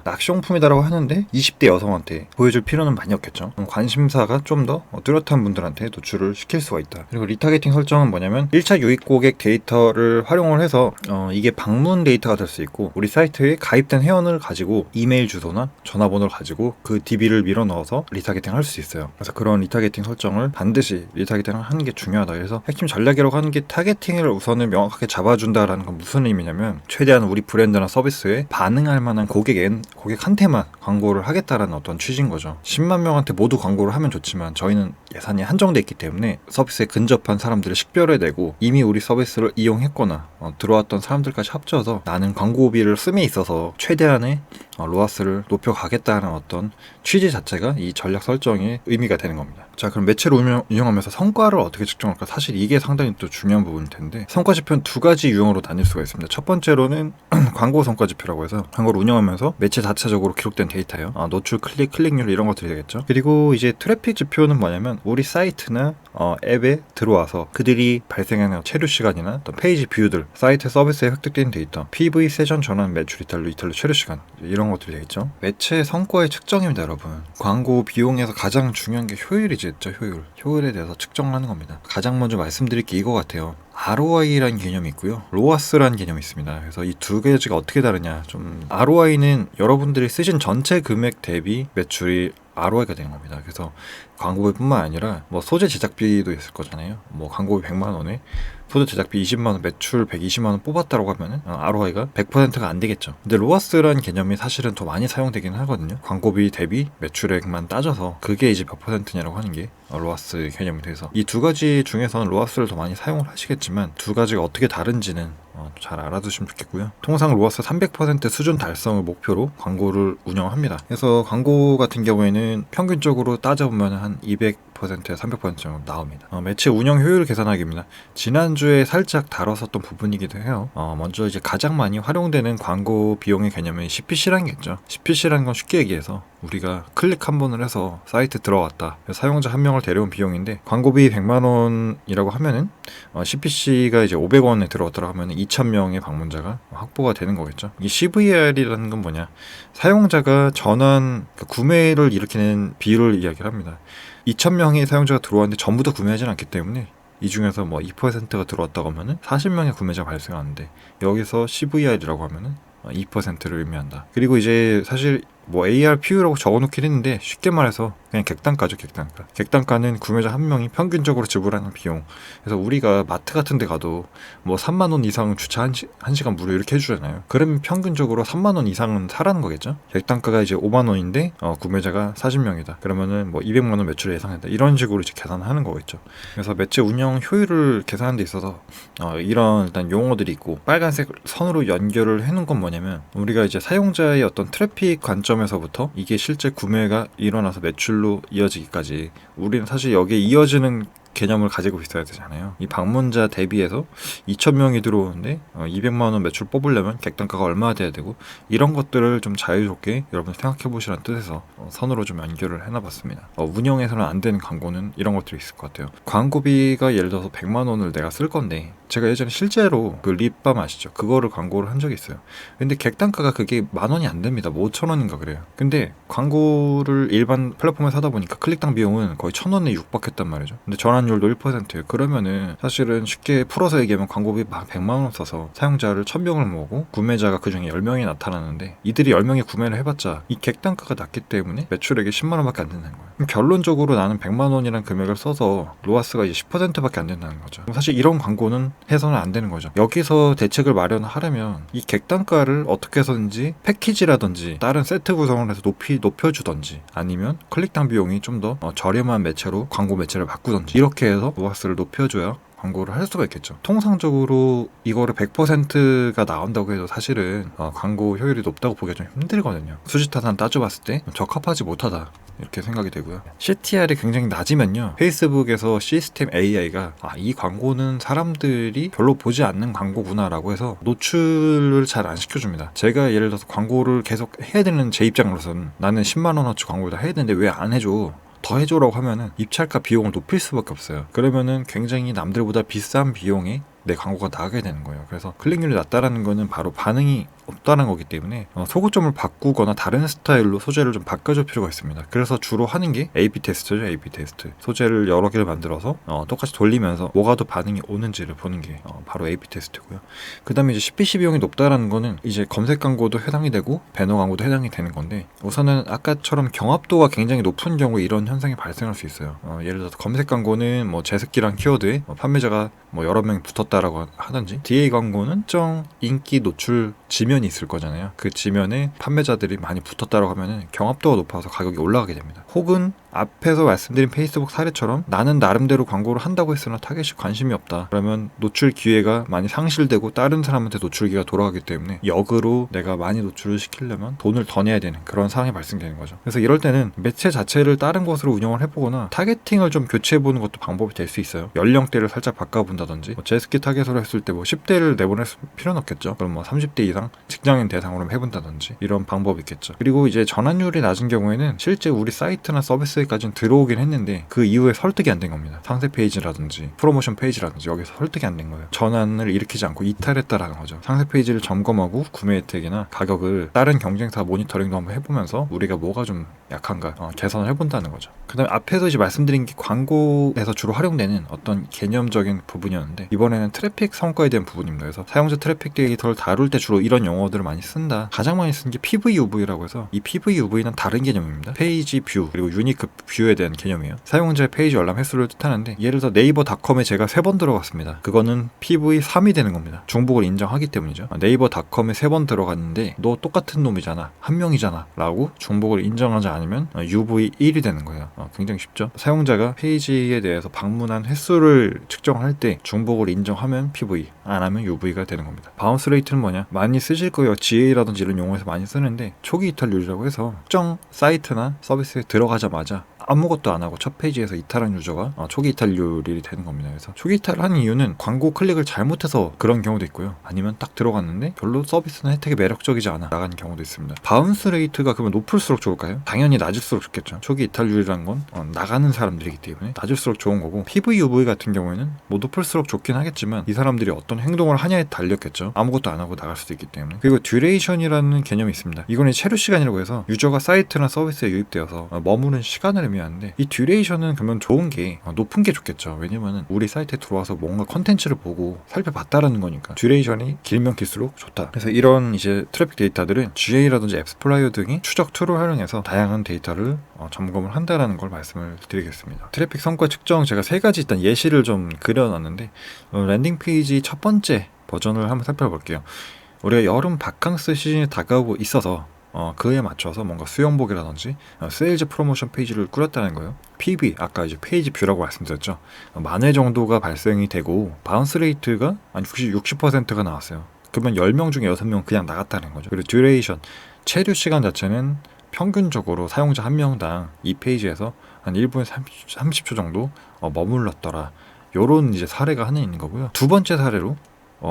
낚시용품이다라고 하는데 20대 여성한테 보여줄 필요는 많이 없겠죠. 관심사가 좀 더 뚜렷한 분들한테 노출을 시킬 수가 있다. 그리고 리타겟팅 설정은 뭐냐면 1차 유입 고객 데이터를 활용을 해서 이게 방문 데이터가 될 수 있고, 우리 사이트에 가입된 회원을 가지고 이메일 주소나 전화번호를 가지고 그 DB를 밀어 넣어서 리타겟팅 할 수 있어요. 그래서 그런 리타겟팅 설정을 반드시 리타겟팅을 하는 게 중요하다. 그래서 핵심 전략이라고 하는 게 타겟팅을 우선은 명확하게 잡아준다라는 건 무슨 의미냐면 최대한 우리 브랜드나 서비스에 반응할 만한 고객한테만 광고를 하겠다라는 어떤 취지인 거죠. 10만 명한테 모두 광고를 하면 좋지만 저희는 예산이 한정돼 있기 때문에 서비스에 근접한 사람들을 식별해내고 이미 우리 서비스를 이용했거나 들어왔던 사람들까지 합쳐서 나는 광고비를 씀에 있어서 최대한의 로아스를 높여가겠다는 어떤 취지 자체가 이 전략 설정의 의미가 되는 겁니다. 자, 그럼 매체를 운영하면서 성과를 어떻게 측정할까? 사실 이게 상당히 또 중요한 부분일 텐데, 성과 지표는 두 가지 유형으로 나뉠 수가 있습니다. 첫 번째로는 광고 성과 지표라고 해서 광고를 운영하면서 매체 자체적으로 기록된 데이터예요. 노출, 클릭률 이런 것들이 되겠죠. 그리고 이제 트래픽 지표는 뭐냐면 우리 사이트나 앱에 들어와서 그들이 발생하는 체류 시간이나 또 페이지 뷰들, 사이트 서비스에 획득된 데이터, PV 세션 전환 매출 이탈로 체류 시간, 이런 것들이 되겠죠. 매체 성과의 측정입니다, 여러분. 광고 비용에서 가장 중요한 게 효율이죠. 효율에 대해서 측정하는 겁니다. 가장 먼저 말씀드릴 게 이거 같아요. ROI라는 개념이 있고요, 로아스라는 개념이 있습니다. 그래서 이 두 가지가 어떻게 다르냐, ROI는 여러분들이 쓰신 전체 금액 대비 매출이 ROI가 되는 겁니다. 그래서 광고비뿐만 아니라 뭐 소재 제작비도 있을 거잖아요. 뭐 광고비 100만 원에 소재 제작비 20만 원, 매출 120만 원 뽑았다라고 하면은 ROI가 100%가 안 되겠죠. 근데 로아스라는 개념이 사실은 더 많이 사용되기는 하거든요. 광고비 대비 매출액만 따져서 그게 이제 몇 %냐라고 하는 게 로아스 개념이 돼서 이 두 가지 중에서는 로아스를 더 많이 사용을 하시겠지만 두 가지가 어떻게 다른지는 잘 알아두시면 좋겠고요. 통상 로아스 300% 수준 달성을 목표로 광고를 운영합니다. 그래서 광고 같은 경우에는 평균적으로 따져보면 한 200%에서 300% 정도 나옵니다. 매체 운영 효율 계산하기입니다. 지난주에 살짝 다뤘었던 부분이기도 해요. 먼저 이제 가장 많이 활용되는 광고 비용의 개념은 CPC라는 게 있죠. CPC라는 건 쉽게 얘기해서 우리가 클릭 한 번을 해서 사이트 들어왔다, 사용자 한 명을 데려온 비용인데, 광고비 100만 원이라고 하면은 CPC가 이제 500원에 들어왔더라 하면은 2,000명의 방문자가 확보가 되는 거겠죠. 이 CVR이라는 건 뭐냐, 사용자가 전환, 구매를 일으키는 비율을 이야기를 합니다. 2,000명의 사용자가 들어왔는데 전부 다 구매하지는 않기 때문에 이 중에서 뭐 2%가 들어왔다고 하면은 40명의 구매자가 발생하는데, 여기서 CVR이라고 하면은 2%를 의미한다. 그리고 이제 사실 뭐 ARPU라고 적어놓긴 했는데 쉽게 말해서 그냥 객단가죠. 객단가는 구매자 한 명이 평균적으로 지불하는 비용. 그래서 우리가 마트 같은 데 가도 뭐 3만 원 이상 주차 1시간 무료 이렇게 해주잖아요. 그러면 평균적으로 3만 원 이상은 사라는 거겠죠. 객단가가 이제 5만 원인데 구매자가 40명이다. 그러면은 뭐 200만 원 매출을 예상한다. 이런 식으로 이제 계산하는 거겠죠. 그래서 매체 운영 효율을 계산하는 데 있어서 이런 일단 용어들이 있고, 빨간색 선으로 연결을 해놓은 건 뭐냐면 우리가 이제 사용자의 어떤 트래픽 관점에서부터 이게 실제 구매가 일어나서 매출로 이어지기까지 우리는 사실 여기에 이어지는 개념을 가지고 있어야 되잖아요. 이 방문자 대비해서 2,000명이 들어오는데 200만 원 매출 뽑으려면 객단가가 얼마나 돼야 되고, 이런 것들을 좀 자유롭게 여러분 생각해 보시라는 뜻에서 선으로 좀 연결을 해놔봤습니다. 운영에서는 안 되는 광고는 이런 것들이 있을 것 같아요. 광고비가 예를 들어서 100만 원을 내가 쓸 건데, 제가 예전에 실제로 그 립밤 아시죠? 그거를 광고를 한 적이 있어요. 근데 객단가가 그게 10,000원이 안 됩니다. 뭐 5,000원인가 그래요. 근데 광고를 일반 플랫폼에서 하다 보니까 클릭당 비용은 거의 1,000원에 육박했단 말이죠. 근데 전환율도 1%예요. 그러면은 사실은 쉽게 풀어서 얘기하면 광고비 100만 원 써서 사용자를 1,000명을 모으고 구매자가 그 중에 10명이 나타나는데, 이들이 10명이 구매를 해봤자 이 객단가가 낮기 때문에 매출액이 10만 원밖에 안 된다는 거예요. 그럼 결론적으로 나는 100만 원이라는 금액을 써서 로아스가 이제 10%밖에 안 된다는 거죠. 사실 이런 광고는 해서는 안 되는 거죠. 여기서 대책을 마련하려면 이 객단가를 어떻게 해서든지 패키지라든지 다른 세트 구성을 해서 높여주던지, 아니면 클릭당 비용이 좀 더 저렴한 매체로 광고 매체를 바꾸던지, 이렇게 해서 로아스를 높여줘야 광고를 할 수가 있겠죠. 통상적으로 이거를 100%가 나온다고 해도 사실은 광고 효율이 높다고 보기가 좀 힘들거든요. 수지타산 따져봤을 때 적합하지 못하다 이렇게 생각이 되고요. CTR이 굉장히 낮으면요, 페이스북에서 시스템 AI가 이 광고는 사람들이 별로 보지 않는 광고구나 라고 해서 노출을 잘 안 시켜줍니다. 제가 예를 들어서 광고를 계속 해야 되는 제 입장으로서는 나는 10만원어치 광고를 다 해야 되는데 왜 안 해줘, 더 해줘라고 하면은 입찰가 비용을 높일 수밖에 없어요. 그러면은 굉장히 남들보다 비싼 비용에 내 광고가 나가게 되는 거예요. 그래서 클릭률이 낮다라는 거는 바로 반응이 없다는 거기 때문에 소구점을 바꾸거나 다른 스타일로 소재를 좀 바꿔줄 필요가 있습니다. 그래서 주로 하는 게 A/B 테스트죠. A/B 테스트. 소재를 여러 개를 만들어서 똑같이 돌리면서 뭐가 더 반응이 오는지를 보는 게 바로 A/B 테스트고요. 그 다음에 이제 CPC 비용이 높다라는 거는 이제 검색 광고도 해당이 되고 배너 광고도 해당이 되는 건데, 우선은 아까처럼 경합도가 굉장히 높은 경우에 이런 현상이 발생할 수 있어요. 예를 들어서 검색 광고는 뭐 제습기란 키워드에 판매자가 뭐 여러 명이 붙었다라고 하든지, DA 광고는 특정 인기 노출 지면이 있을 거잖아요. 그 지면에 판매자들이 많이 붙었다라고 하면은 경합도가 높아서 가격이 올라가게 됩니다. 혹은 앞에서 말씀드린 페이스북 사례처럼 나는 나름대로 광고를 한다고 했으나 타겟이 관심이 없다, 그러면 노출 기회가 많이 상실되고 다른 사람한테 노출 기회가 돌아가기 때문에 역으로 내가 많이 노출을 시키려면 돈을 더 내야 되는 그런 상황이 발생되는 거죠. 그래서 이럴 때는 매체 자체를 다른 것으로 운영을 해보거나 타겟팅을 좀 교체해보는 것도 방법이 될 수 있어요. 연령대를 살짝 바꿔본다든지, 제스키 타겟으로 했을 때 뭐 10대를 내보낼 필요는 없겠죠. 그럼 뭐 30대 이상 직장인 대상으로 해본다든지 이런 방법이 있겠죠. 그리고 이제 전환율이 낮은 경우에는 실제 우리 사이트나 서비스에까지는 들어오긴 했는데 그 이후에 설득이 안 된 겁니다. 상세 페이지라든지 프로모션 페이지라든지 여기서 설득이 안 된 거예요. 전환을 일으키지 않고 이탈했다라는 거죠. 상세 페이지를 점검하고 구매 혜택이나 가격을 다른 경쟁사 모니터링도 한번 해보면서 우리가 뭐가 좀 약한가 개선을 해본다는 거죠. 그 다음에 앞에서 이제 말씀드린 게 광고에서 주로 활용되는 어떤 개념적인 부분이었는데, 이번에는 트래픽 성과에 대한 부분입니다. 그래서 사용자 트래픽 데이터를 다룰 때 주로 이런 용어들을 많이 쓴다. 가장 많이 쓰는 게 PVUV라고 해서, 이 PVUV는 다른 개념입니다. 페이지 뷰 그리고 유니크 뷰에 대한 개념이에요. 사용자의 페이지 열람 횟수를 뜻하는데, 예를 들어 네이버닷컴에 제가 3번 들어갔습니다. 그거는 PV3이 되는 겁니다. 중복을 인정하기 때문이죠. 네이버닷컴에 3번 들어갔는데 너 똑같은 놈이잖아, 한 명이잖아 라고 중복을 인정하지 않으면 UV1이 되는 거예요. 굉장히 쉽죠. 사용자가 페이지에 대해서 방문한 횟수를 측정할 때 중복을 인정하면 PV, 안 하면 UV가 되는 겁니다. 바운스 레이트는 뭐냐? 많이 쓰실 거예요. GA라든지 이런 용어에서 많이 쓰는데, 초기 이탈률이라고 해서 특정 사이트나 서비스에 들어가자마자 아무것도 안 하고 첫 페이지에서 이탈한 유저가 초기 이탈률이 되는 겁니다. 그래서 초기 이탈을 하는 이유는 광고 클릭을 잘못해서 그런 경우도 있고요. 아니면 딱 들어갔는데 별로 서비스나 혜택이 매력적이지 않아 나가는 경우도 있습니다. 바운스 레이트가 그러면 높을수록 좋을까요? 당연히 낮을수록 좋겠죠. 초기 이탈률이란 건 나가는 사람들이기 때문에 낮을수록 좋은 거고, PVUV 같은 경우에는 뭐 높을수록 좋긴 하겠지만 이 사람들이 어떤 행동을 하냐에 달렸겠죠. 아무것도 안 하고 나갈 수도 있기 때문에. 그리고 듀레이션이라는 개념이 있습니다. 이거는 체류 시간이라고 해서 유저가 사이트나 서비스에 유입되어서 머무는 시간을 의미하는데, 이 듀레이션은 그러면 좋은 게 높은 게 좋겠죠. 왜냐면은 우리 사이트에 들어와서 뭔가 컨텐츠를 보고 살펴봤다라는 거니까 듀레이션이 길면 길수록 좋다. 그래서 이런 이제 트래픽 데이터들은 GA라든지 앱스플라이어 등이 추적 툴을 활용해서 다양한 데이터를 점검을 한다라는 걸 말씀을 드리겠습니다. 트래픽 성과 측정, 제가 3가지 일단 예시를 좀 그려놨는데, 랜딩 페이지 첫 번째 버전을 한번 살펴볼게요. 우리가 여름 바캉스 시즌이 다가오고 있어서 그에 맞춰서 뭔가 수영복이라든지 세일즈 프로모션 페이지를 꾸렸다는 거예요. PV, 아까 이제 페이지 뷰라고 말씀드렸죠. 만회 정도가 발생이 되고 바운스 레이트가 한 60%가 나왔어요. 그러면 10명 중에 6명 그냥 나갔다는 거죠. 그리고 듀레이션, 체류 시간 자체는 평균적으로 사용자 한 명당 이 페이지에서 한 1분 30초 정도 머물렀더라. 요런 이제 사례가 하나 있는 거고요. 두 번째 사례로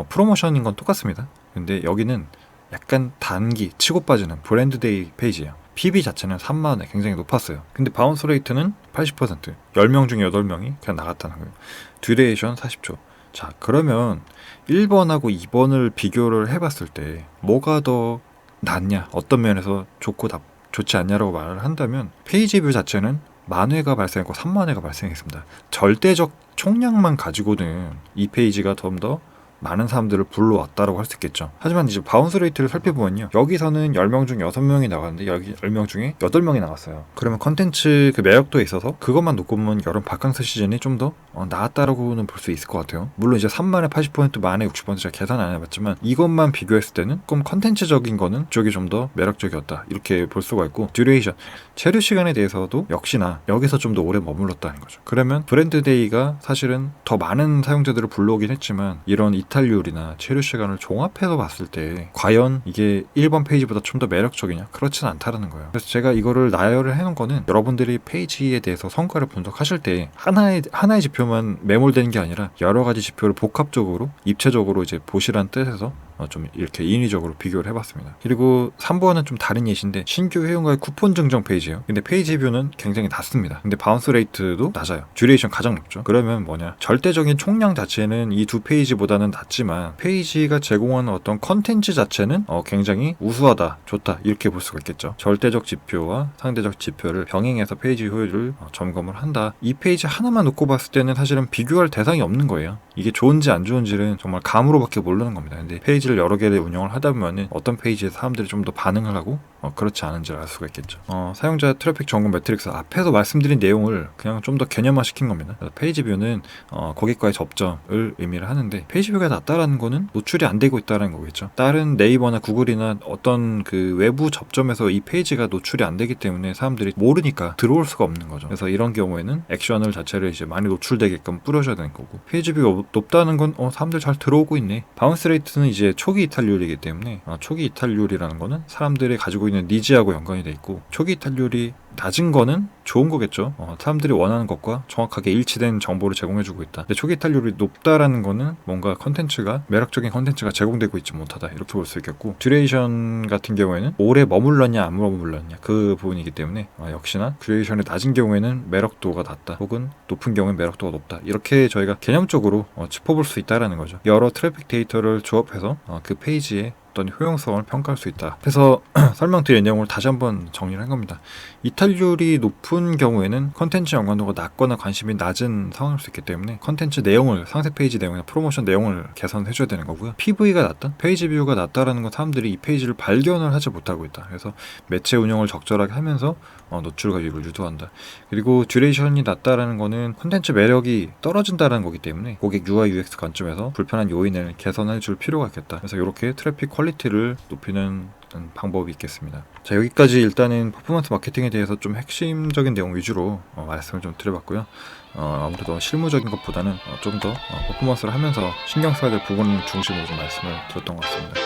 프로모션인 건 똑같습니다. 근데 여기는 약간 단기 치고 빠지는 브랜드데이 페이지예요. PB 자체는 3만원에 굉장히 높았어요. 근데 바운스 레이트는 80%, 10명 중에 8명이 그냥 나갔다는 거예요. 듀레이션 40초. 자, 그러면 1번하고 2번을 비교를 해봤을 때 뭐가 더 낫냐, 어떤 면에서 좋고 좋지 않냐라고 말을 한다면, 페이지 뷰 자체는 만회가 발생했고 3만회가 발생했습니다. 절대적 총량만 가지고는 이 페이지가 좀 더 많은 사람들을 불러왔다라고 할 수 있겠죠. 하지만 이제 바운스 레이트를 살펴보면요, 여기서는 10명 중 6명이 나갔는데 여기 10명 중에 8명이 나왔어요. 그러면 컨텐츠 그 매력도에 있어서 그것만 놓고 보면 여름 바캉스 시즌이 좀 더 나았다라고는 볼 수 있을 것 같아요. 물론 이제 3만에 80%, 만에 60% 제가 계산 안 해봤지만 이것만 비교했을 때는 조금 컨텐츠적인 거는 쪽이 좀 더 매력적이었다, 이렇게 볼 수가 있고, 듀레이션, 체류 시간에 대해서도 역시나 여기서 좀 더 오래 머물렀다는 거죠. 그러면 브랜드 데이가 사실은 더 많은 사용자들을 불러오긴 했지만 이런 이탈률이나 체류 시간을 종합해서 봤을 때 과연 이게 1번 페이지보다 좀 더 매력적이냐? 그렇진 않다라는 거예요. 그래서 제가 이거를 나열을 해놓은 거는 여러분들이 페이지에 대해서 성과를 분석하실 때 하나의 지표만 매몰되는 게 아니라 여러 가지 지표를 복합적으로 입체적으로 이제 보시란 뜻에서 좀 이렇게 인위적으로 비교를 해봤습니다. 그리고 3번은 좀 다른 예시인데 신규 회원과의 쿠폰 증정 페이지예요. 근데 페이지 뷰는 굉장히 낮습니다. 근데 바운스 레이트도 낮아요. 듀레이션 가장 높죠. 그러면 뭐냐, 절대적인 총량 자체는 이 두 페이지보다는 낮지만 페이지가 제공하는 어떤 컨텐츠 자체는 굉장히 우수하다, 좋다, 이렇게 볼 수가 있겠죠. 절대적 지표와 상대적 지표를 병행해서 페이지 효율을 점검을 한다. 이 페이지 하나만 놓고 봤을 때는 사실은 비교할 대상이 없는 거예요. 이게 좋은지 안 좋은지는 정말 감으로밖에 모르는 겁니다. 근데 페이지를 여러 개를 운영을 하다 보면은 어떤 페이지에 사람들이 좀 더 반응을 하고 그렇지 않은지를 알 수가 있겠죠. 사용자 트래픽 점검 매트릭스 앞에서 말씀드린 내용을 그냥 좀 더 개념화 시킨 겁니다. 페이지 뷰는 고객과의 접점을 의미를 하는데, 페이지 뷰가 낮다라는 거는 노출이 안 되고 있다는 거겠죠. 다른 네이버나 구글이나 어떤 그 외부 접점에서 이 페이지가 노출이 안 되기 때문에 사람들이 모르니까 들어올 수가 없는 거죠. 그래서 이런 경우에는 액션을 자체를 이제 많이 노출되게끔 뿌려줘야 되는 거고, 페이지 뷰가 높다는 건 사람들 잘 들어오고 있네. 바운스 레이트는 이제 초기 이탈률이기 때문에 초기 이탈률이라는 거는 사람들이 가지고 있는 니즈하고 연관이 돼 있고, 초기 이탈률이 낮은 거는 좋은 거겠죠. 사람들이 원하는 것과 정확하게 일치된 정보를 제공해주고 있다. 근데 초기 이탈률이 높다라는 거는 뭔가 컨텐츠가, 매력적인 컨텐츠가 제공되고 있지 못하다, 이렇게 볼 수 있겠고, 듀레이션 같은 경우에는 오래 머물렀냐 안 머물렀냐 그 부분이기 때문에 역시나 듀레이션이 낮은 경우에는 매력도가 낮다, 혹은 높은 경우에는 매력도가 높다, 이렇게 저희가 개념적으로 짚어볼 수 있다라는 거죠. 여러 트래픽 데이터를 조합해서 그 페이지에 어떤 효용성을 평가할 수 있다. 그래서 설명드린 내용을 다시 한번 정리를 한 겁니다. 이탈률이 높은 경우에는 컨텐츠 연관도가 낮거나 관심이 낮은 상황일 수 있기 때문에 컨텐츠 내용을, 상세 페이지 내용이나 프로모션 내용을 개선해줘야 되는 거고요. PV가 낮다, 페이지 뷰가 낮다라는 건 사람들이 이 페이지를 발견을 하지 못하고 있다. 그래서 매체 운영을 적절하게 하면서 노출과 유입을 유도한다. 그리고 듀레이션이 낮다라는 거는 컨텐츠 매력이 떨어진다는 거기 때문에 고객 UI UX 관점에서 불편한 요인을 개선해 줄 필요가 있겠다. 그래서 이렇게 트래픽 퀄리티를 높이는 방법이 있겠습니다. 자, 여기까지 일단은 퍼포먼스 마케팅에 대해서 좀 핵심적인 내용 위주로 말씀을 좀 드려봤고요. 아무래도 실무적인 것보다는 좀 더 퍼포먼스를 하면서 신경 써야 될 부분 중심으로 좀 말씀을 드렸던 것 같습니다.